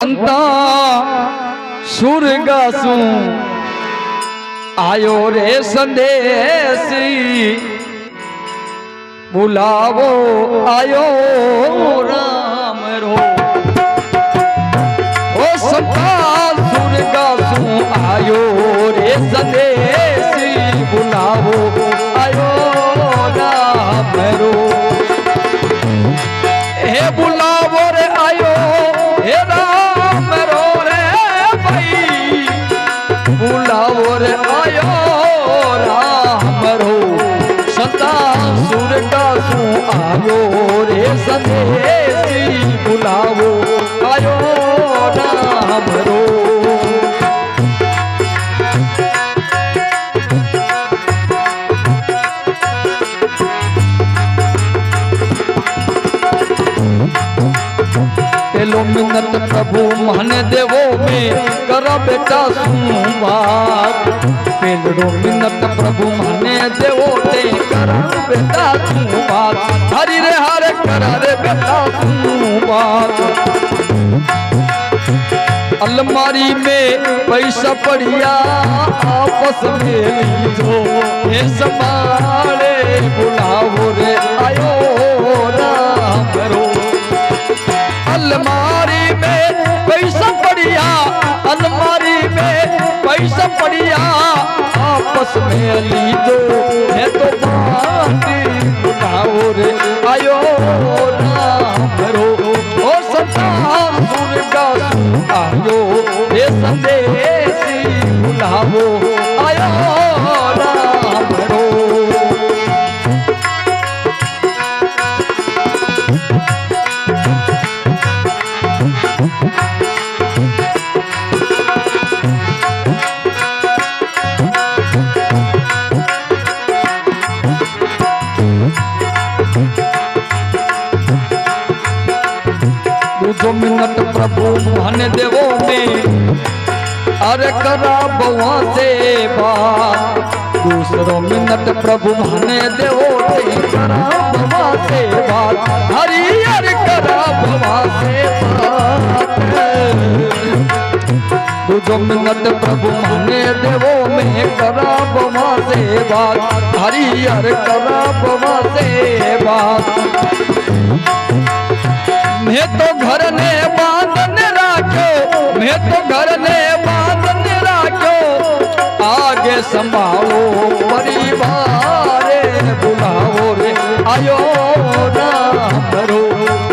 અંતા સુરગાસું આયો રે સંદેશી બોલાવો આયો રામ રો ઓ સંતા સુરગાસું આયો રે સંદેશી બોલાવો આયો રામ રો હે બોલાવો રે આયો હે રામ રો રે ભાઈ બોલાવો રે આયો રામ રો સતા સુરગાસું આયો રે સંદેશી બોલાવો આયો રામ રો पेलो मिन्नत प्रभु मन देवो में करा बेटा सुबात पेलो मिन्नत प्रभु मन देवो ते करा बेटा सुबात हरि रे हरे करा रे बेटा सुबात अलमारी में पैसा पड़िया आपस में लीजो ये संभाले बुलाओ रे आयो राम रो अलमारी में पैसा पड़िया अलमारी में पैसा पड़िया आपस में लीजो है तो बाती बुलाओ रे आयो राम रो ओ सता सुरगासुं आयो रे संदेशी बुलाओ आयो राम रो दूसो मिनट प्रभु मन देवो में अरे करा बवा से बात दूसरो मिनट प्रभु मन देवो ते करा बवा से बात हरि हर करा बवा से बात दूसो मिनट प्रभु मन देवो में करा बवा से बात हरि हर करा बवा से बात मैं तो घर ने बांधने राख्यो मैं तो घर ने बांधने राख्यो आगे संभालो परिवार बुलाओ रे आयो राम रो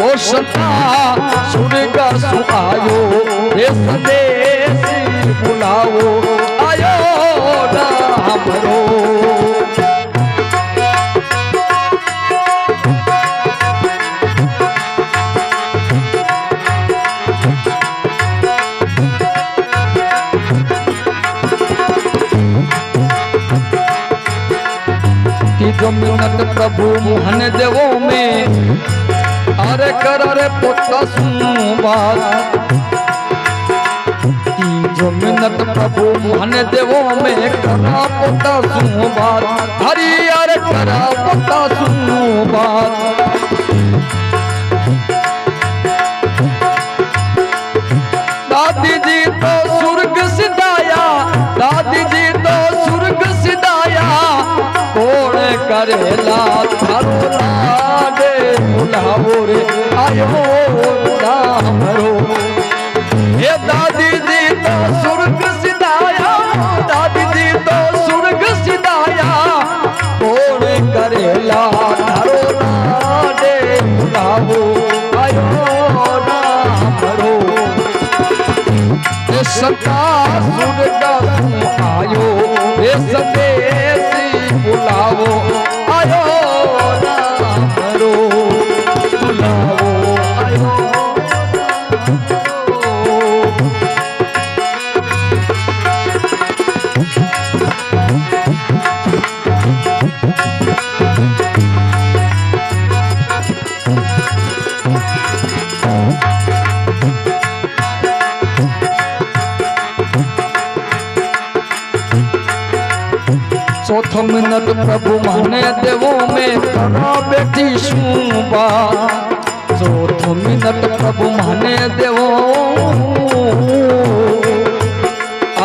ओ सता सुरगासुं आयो रे संदेशी बुलाओ आयो राम रो तीजो मिनट प्रभु मोहन देवो में अरे कर रे पोता सुबात तीजो मिनट प्रभु मोहन देवो में करा पोता सुबात हरि अरे करा पोता सुबात दादी जी तो स्वर्ग सिधाया दादी जी तो स्वर्ग सिधाया कौन करेला थारो लाडे बुलाओ रे आयो राम रो हे दादी जी तो स्वर्ग सिधाया दादी जी तो स्वर्ग सिधाया कौन करेला थारो लाडे बुलाओ आयो राम रो हे सता सुरगासुं आयो हे संदेशी बुलाओ आयो राम रो बुलाओ आयो चौथो मिनट प्रभु माने देवो में करा बेटी सुबा चौथो मिनट प्रभु माने देवो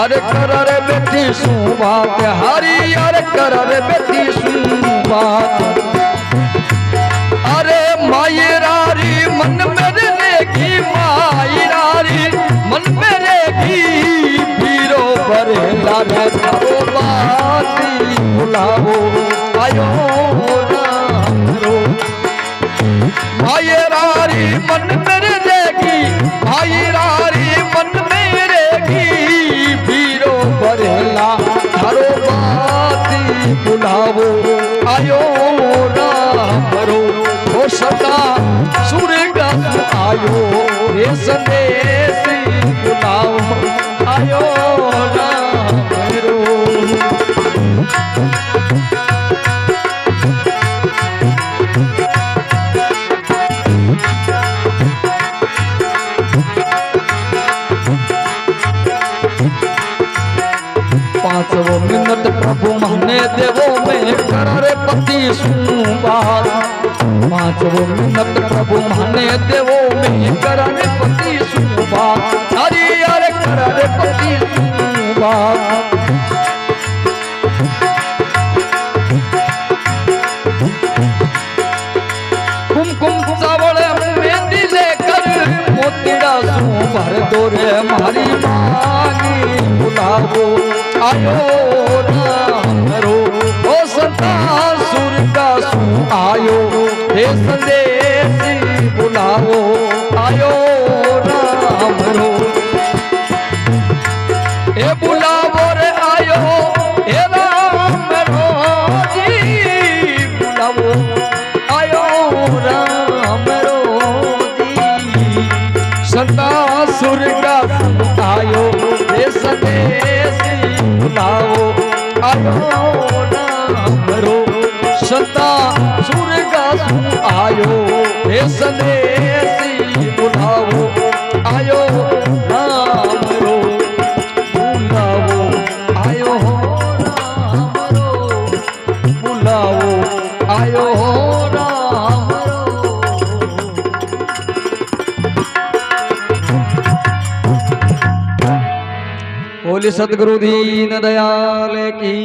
अरे कर रे बेटी सू बात हारी अरे कर रे बेटी सू बात अरे मायरारी मन मेरे लेगी मायरारी मन मेरे की पीरो बरे लागे करो बाती बुलाओ आयो रो मायरारी मन मेरे लेगी मायरारी मन मेरे की पीरो बरे ला करो बाती बुलाओ आयो रो हो सदा सूर्य का आयो ये संदेश बुलाओ आयो रो पांचवो मिनट प्रभु माने देवो में करे पति सुबार पांचवो मिनट प्रभु माने देवो में करे पति सुबार हरि अरे करे पति सुबार कुमकुम चावल मेहंदी लेकर मोतीड़ा सू भर दो रे मारी मांगी बुलाओ आयो रो ओ संता सुर का सू आयो हे संदेश बुलाओ आयो राम रो हे बुलाओ रे आयो हे राम रो जी बुलाओ आयो राम रो जी संता सुर का सू आयो हे संदेश बुलाओ आयो नाम रो सता सूर्य का आयो हे संदेश बुलाओ आयो नाम रो बुलाओ आयो नाम रो बुलाओ आयो नाम रो बोले सद्गुरु दीन दयाल की।